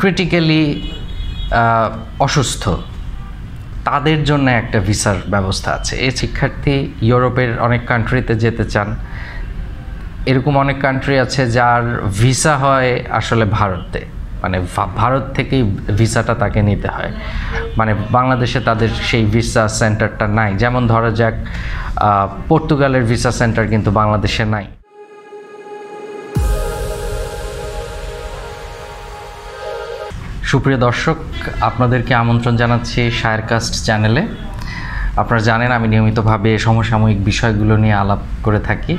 Critically অসুস্থ তাদের জন্য একটা ভিসার ব্যবস্থা আছে। এই শিক্ষার্থী ইউরোপের অনেক কান্ট্রিতে যেতে চান, এরকম অনেক কান্ট্রি আছে যার ভিসা হয় আসলে ভারতে, মানে ভারত থেকেই ভিসাটা তাকে নিতে হয়, মানে বাংলাদেশে তাদের সেই ভিসা সেন্টারটা নাই। যেমন ধরা যাক পর্তুগালের ভিসা সেন্টার কিন্তু বাংলাদেশে নাই। সুপ্রিয় দর্শক, আপনাদেরকে আমন্ত্রণ জানাচ্ছি শায়ারকাস্ট চ্যানেলে। আপনারা জানেন আমি নিয়মিতভাবে সমসাময়িক বিষয়গুলো নিয়ে আলাপ করে থাকি।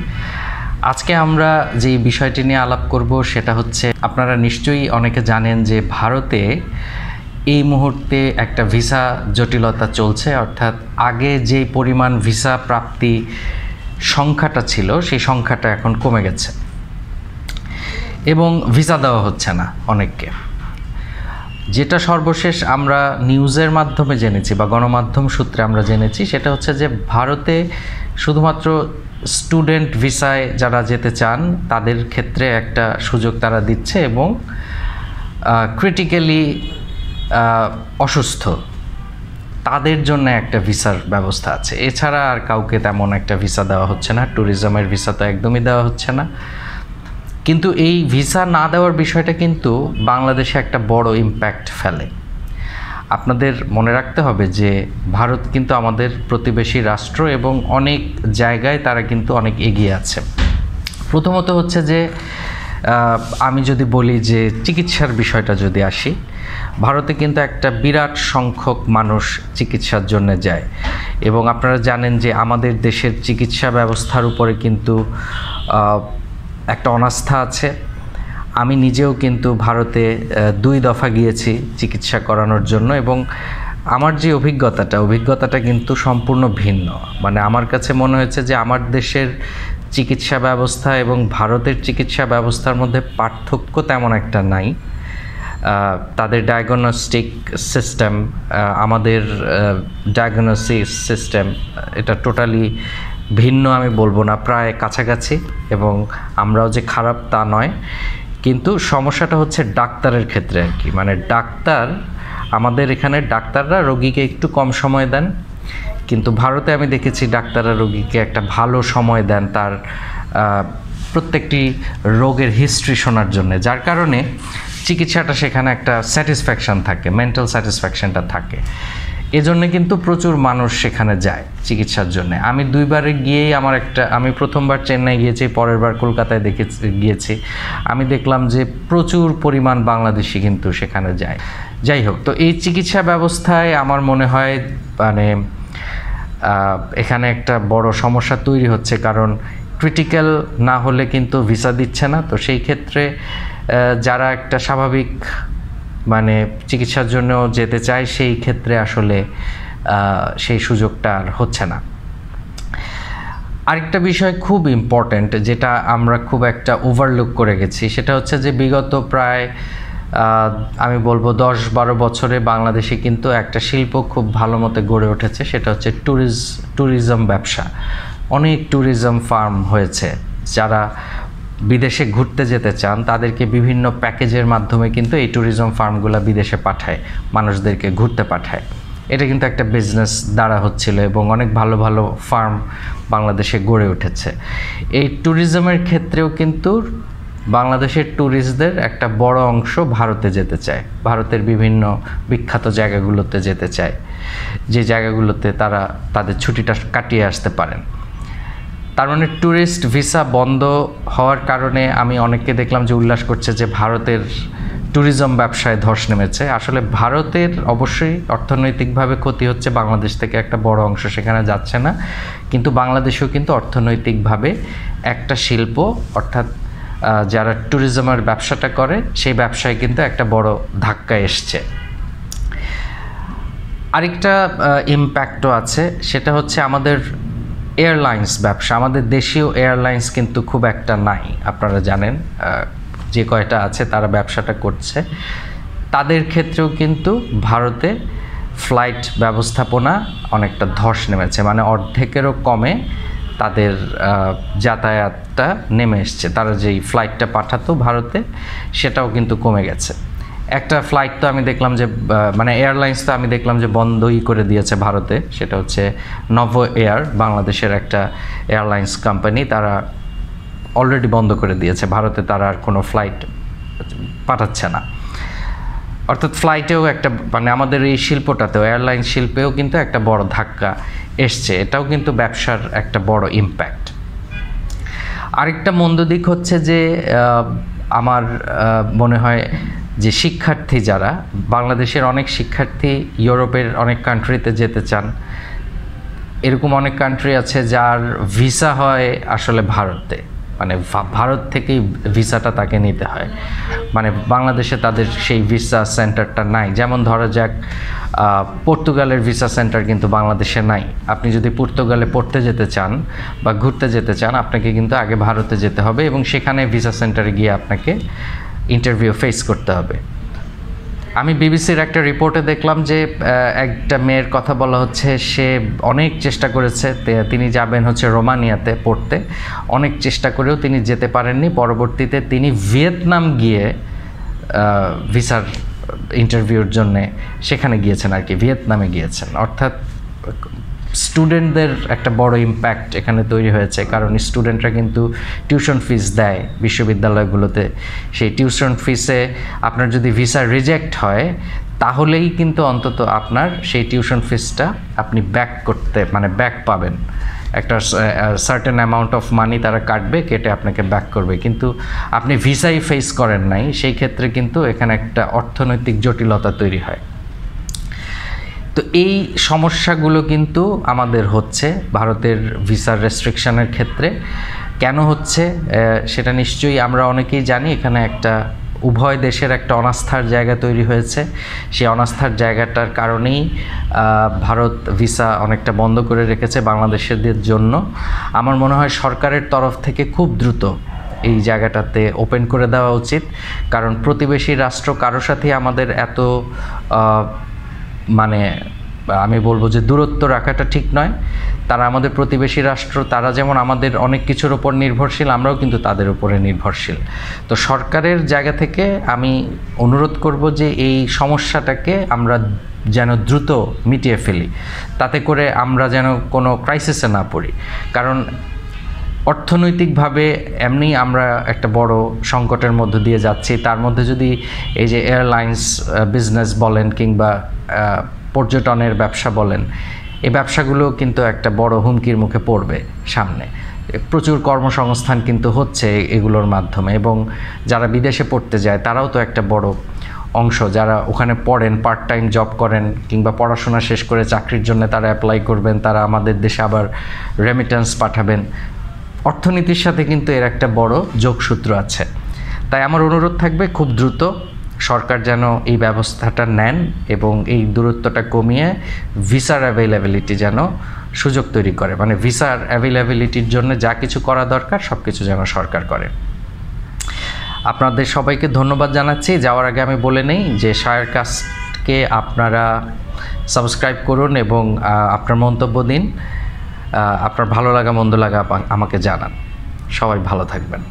আজকে আমরা যে বিষয়টি নিয়ে আলাপ করব সেটা হচ্ছে, আপনারা নিশ্চয়ই অনেকে জানেন যে ভারতে এই মুহূর্তে একটা ভিসা জটিলতা চলছে, অর্থাৎ আগে যে পরিমাণ ভিসা প্রাপ্তি সংখ্যাটা ছিল সেই সংখ্যাটা এখন কমে গেছে এবং ভিসা দেওয়া হচ্ছে না অনেককে। যেটা সর্বশেষ আমরা নিউজের মাধ্যমে জেনেছি বা গণমাধ্যম সূত্রে আমরা জেনেছি সেটা হচ্ছে যে ভারতে শুধুমাত্র স্টুডেন্ট ভিসায় যারা যেতে চান তাদের ক্ষেত্রে একটা সুযোগ তারা দিচ্ছে এবং ক্রিটিক্যালি অসুস্থ তাদের জন্য একটা ভিসার ব্যবস্থা আছে। এছাড়া আর কাউকে তেমন একটা ভিসা দেওয়া হচ্ছে না। ট্যুরিজমের ভিসা তো একদমই দেওয়া হচ্ছে না। কিন্তু এই ভিসা না দেওয়ার বিষয়টা কিন্তু বাংলাদেশে একটা বড় ইম্প্যাক্ট ফেলে। আপনাদের মনে রাখতে হবে যে ভারত কিন্তু আমাদের প্রতিবেশী রাষ্ট্র এবং অনেক জায়গায় তারা কিন্তু অনেক এগিয়ে আছে। প্রথমত হচ্ছে যে আমি যদি বলি যে চিকিৎসার বিষয়টা যদি আসি, ভারতে কিন্তু একটা বিরাট সংখ্যক মানুষ চিকিৎসার জন্য যায় এবং আপনারা জানেন যে আমাদের দেশের চিকিৎসা ব্যবস্থার উপরে কিন্তু একটা অনাস্থা আছে। আমি নিজেও কিন্তু ভারতে 2 দফা গিয়েছি চিকিৎসা করানোর জন্য এবং আমার যে অভিজ্ঞতাটা কিন্তু সম্পূর্ণ ভিন্ন। মানে আমার কাছে মনে হয়েছে যে আমার দেশের চিকিৎসা ব্যবস্থা এবং ভারতের চিকিৎসা ব্যবস্থার মধ্যে পার্থক্য তেমন একটা নাই। তাদের ডায়াগনস্টিক সিস্টেম, আমাদের ডায়াগনোসিস সিস্টেম, এটা টোটালি ভিন্ন আমি বলবো না, প্রায় কাছাকাছি। এবং আমরাও যে খারাপ তা নয়, কিন্তু সমস্যাটা হচ্ছে ডাক্তারের ক্ষেত্রে আর কি। মানে আমাদের এখানে ডাক্তাররা রোগীকে একটু কম সময় দেন, কিন্তু ভারতে আমি দেখেছি ডাক্তাররা রোগীকে একটা ভালো সময় দেন তার প্রত্যেকটি রোগের হিস্ট্রি শোনার জন্য, যার কারণে চিকিৎসাটা সেখানে একটা স্যাটিসফ্যাকশান থাকে, মেন্টাল স্যাটিসফ্যাকশানটা থাকে। এজন্য কিন্তু প্রচুর মানুষ সেখানে যায় চিকিৎসার জন্য। আমি 2 বারে গিয়েই আমি প্রথমবার চেন্নাই গিয়েছি, পরের বার কলকাতায় গিয়েছি। আমি দেখলাম যে প্রচুর পরিমাণ বাংলাদেশি কিন্তু সেখানে যায়। যাই হোক, তো এই চিকিৎসা ব্যবস্থায় আমার মনে হয় মানে এখানে একটা বড় সমস্যা তৈরি হচ্ছে, কারণ ক্রিটিক্যাল না হলে কিন্তু ভিসা দিচ্ছে না। তো সেই ক্ষেত্রে যারা একটা স্বাভাবিক মানে চিকিৎসার জন্য যেতে চায় সেই ক্ষেত্রে আসলে সেই সুযোগটা আর হচ্ছে না। আরেকটা বিষয় খুব ইম্পর্ট্যান্ট, যেটা আমরা খুব একটা ওভারলুক করে গেছি, সেটা হচ্ছে যে বিগত প্রায় আমি বলবো 10-12 বছরে বাংলাদেশে কিন্তু একটা শিল্প খুব ভালো মতো গড়ে উঠেছে, সেটা হচ্ছে ট্যুরিজম ব্যবসা। অনেক ট্যুরিজম ফার্ম হয়েছে, যারা বিদেশে ঘুরতে যেতে চান তাদেরকে বিভিন্ন প্যাকেজের মাধ্যমে কিন্তু এই ট্যুরিজম ফার্মগুলো বিদেশে পাঠায়, মানুষদেরকে ঘুরতে পাঠায়। এটা কিন্তু একটা বিজনেস দ্বারা হচ্ছিল এবং অনেক ভালো ভালো ফার্ম বাংলাদেশে গড়ে উঠেছে। এই ট্যুরিজমের ক্ষেত্রেও কিন্তু বাংলাদেশের ট্যুরিস্টদের একটা বড় অংশ ভারতে যেতে চায়, ভারতের বিভিন্ন বিখ্যাত জায়গাগুলোতে যেতে চায়, যে জায়গাগুলোতে তারা তাদের ছুটিটা কাটিয়ে আসতে পারেন। তার মানে ট্যুরিস্ট ভিসা বন্ধ হওয়ার কারণে আমি অনেককে দেখলাম যে উল্লাস করছে যে ভারতের ট্যুরিজম ব্যবসায় ধস নেমেছে। আসলে ভারতের অবশ্যই অর্থনৈতিকভাবে ক্ষতি হচ্ছে, বাংলাদেশ থেকে একটা বড় অংশ সেখানে যাচ্ছে না, কিন্তু বাংলাদেশেও কিন্তু অর্থনৈতিকভাবে একটা শিল্প, অর্থাৎ যারা ট্যুরিজমের ব্যবসাটা করে সেই ব্যবসায় কিন্তু একটা বড় ধাক্কা এসছে। আরেকটা ইম্প্যাক্টও আছে, সেটা হচ্ছে আমাদের এয়ারলাইন্স ব্যবসা। আমাদের দেশীয় এয়ারলাইন্স কিন্তু খুব একটা নাই, আপনারা জানেন। যে কয়টা আছে তারা ব্যবসাটা করছে, তাদের ক্ষেত্রেও কিন্তু ভারতে ফ্লাইট ব্যবস্থাপনা অনেকটা ধস নেমেছে, মানে অর্ধেকেরও কমে তাদের যাতায়াতটা নেমে এসছে। তারা যেই ফ্লাইটটা পাঠাতো ভারতে সেটাও কিন্তু কমে গেছে। একটা ফ্লাইট তো আমি দেখলাম যে মানে এয়ারলাইন্স তো আমি দেখলাম যে বন্ধই করে দিয়েছে ভারতে, সেটা হচ্ছে নভো এয়ার, বাংলাদেশের একটা এয়ারলাইন্স কোম্পানি, তারা অলরেডি বন্ধ করে দিয়েছে ভারতে, তারা আর কোনো ফ্লাইট পাঠাচ্ছে না। অর্থাৎ ফ্লাইটেও একটা মানে আমাদের এই শিল্পটাতেও, এয়ারলাইন শিল্পেও কিন্তু একটা বড় ধাক্কা এসছে, এটাও কিন্তু ব্যবসার একটা বড় ইম্প্যাক্ট। আরেকটা মন্দ দিক হচ্ছে যে আমার মনে হয় যে শিক্ষার্থী যারা, বাংলাদেশের অনেক শিক্ষার্থী ইউরোপের অনেক কান্ট্রিতে যেতে চান, এরকম অনেক কান্ট্রি আছে যার ভিসা হয় আসলে ভারতে, মানে ভারত থেকেই ভিসাটা তাকে নিতে হয়, মানে বাংলাদেশে তাদের সেই ভিসা সেন্টারটা নাই। যেমন ধরা যাক পর্তুগালের ভিসা সেন্টার কিন্তু বাংলাদেশে নাই। আপনি যদি পর্তুগালে পড়তে যেতে চান বা ঘুরতে যেতে চান, আপনাকে কিন্তু আগে ভারতে যেতে হবে এবং সেখানে ভিসা সেন্টারে গিয়ে আপনাকে ইন্টারভিউ ফেস করতে হবে। আমি বিবিসির একটা রিপোর্টে দেখলাম যে একটা মেয়ের কথা বলা হচ্ছে, সে অনেক চেষ্টা করেছে, তিনি যাবেন হচ্ছে রোমানিয়াতে পড়তে, অনেক চেষ্টা করেও তিনি যেতে পারেননি। পরবর্তীতে তিনি ভিয়েতনাম গিয়ে ভিসার ইন্টারভিউর জন্যে সেখানে গিয়েছেন আর কি, ভিয়েতনামে গিয়েছেন। অর্থাৎ স্টুডেন্টদের একটা বড় ইম্প্যাক্ট এখানে তৈরি হয়েছে, কারণ স্টুডেন্টরা কিন্তু টিউশন ফিস দেয় বিশ্ববিদ্যালয়গুলোতে। সেই টিউশন ফিসে আপনার যদি ভিসা রিজেক্ট হয়, তাহলেই কিন্তু অন্তত আপনার সেই টিউশন ফিসটা আপনি ব্যাক করতে, মানে ব্যাক পাবেন, একটা সার্টেন অ্যামাউন্ট অফ মানি তারা কাটবে, কেটে আপনাকে ব্যাক করবে। কিন্তু আপনি ভিসাই ফেস করেন নাই, সেই ক্ষেত্রে কিন্তু এখানে একটা অর্থনৈতিক জটিলতা তৈরি হয়। তো এই সমস্যাগুলো কিন্তু আমাদের হচ্ছে ভারতের ভিসার রেস্ট্রিকশনের ক্ষেত্রে। কেন হচ্ছে সেটা নিশ্চয়ই আমরা অনেকেই জানি। এখানে একটা উভয় দেশের একটা অনাস্থার জায়গা তৈরি হয়েছে। সেই অনাস্থার জায়গাটার কারণেই ভারত ভিসা অনেকটা বন্ধ করে রেখেছে বাংলাদেশিদের জন্য। আমার মনে হয় সরকারের তরফ থেকে খুব দ্রুত এই জায়গাটাতে ওপেন করে দেওয়া উচিত, কারণ প্রতিবেশী রাষ্ট্র কারোর সাথে আমাদের এত মানে আমি বলবো যে দূরত্ব রাখাটা ঠিক নয়। তারা আমাদের প্রতিবেশী রাষ্ট্র, তারা যেমন আমাদের অনেক কিছুর উপর নির্ভরশীল, আমরাও কিন্তু তাদের উপরে নির্ভরশীল। তো সরকারের জায়গা থেকে আমি অনুরোধ করব যে এই সমস্যাটাকে আমরা যেন দ্রুত মিটিয়ে ফেলি, তাতে করে আমরা যেন কোনো ক্রাইসিসে না পড়ি। কারণ অর্থনৈতিকভাবে এমনি আমরা একটা বড় সংকটের মধ্য দিয়ে যাচ্ছি, তার মধ্যে যদি এই যে এয়ারলাইন্স বিজনেস বলেন কিংবা পর্যটনের ব্যবসা বলেন, এই ব্যবসাগুলো কিন্তু একটা বড় হুমকির মুখে পড়বে সামনে। প্রচুর কর্মসংস্থান কিন্তু হচ্ছে এগুলোর মাধ্যমে, এবং যারা বিদেশে পড়তে যায় তারাও তো একটা বড় অংশ, যারা ওখানে পড়েন, পার্ট টাইম জব করেন কিংবা পড়াশোনা শেষ করে চাকরির জন্য তারা অ্যাপ্লাই করবেন, তারা আমাদের দেশে আবার রেমিটেন্স পাঠাবেন। অর্থনীতির সাথে কিন্তু এর একটা বড় যোগসূত্র আছে। তাই আমার অনুরোধ থাকবে খুব দ্রুত সরকার যেন এই ব্যবস্থাটা নেন এবং এই দূরত্বটা কমিয়ে ভিসার অ্যাভেলেবিলিটি যেন সুযোগ তৈরি করে, মানে ভিসার অ্যাভেলেবিলিটির জন্য যা কিছু করা দরকার সব কিছু যেন সরকার করে। আপনাদের সবাইকে ধন্যবাদ জানাচ্ছি। যাওয়ার আগে আমি বলে নেই যে শায়ারকাস্টকে আপনারা সাবস্ক্রাইব করুন এবং আপনার মন্তব্য দিন, আপনার ভালো লাগা মন্দ লাগা আমাকে জানান। সবাই ভালো থাকবেন।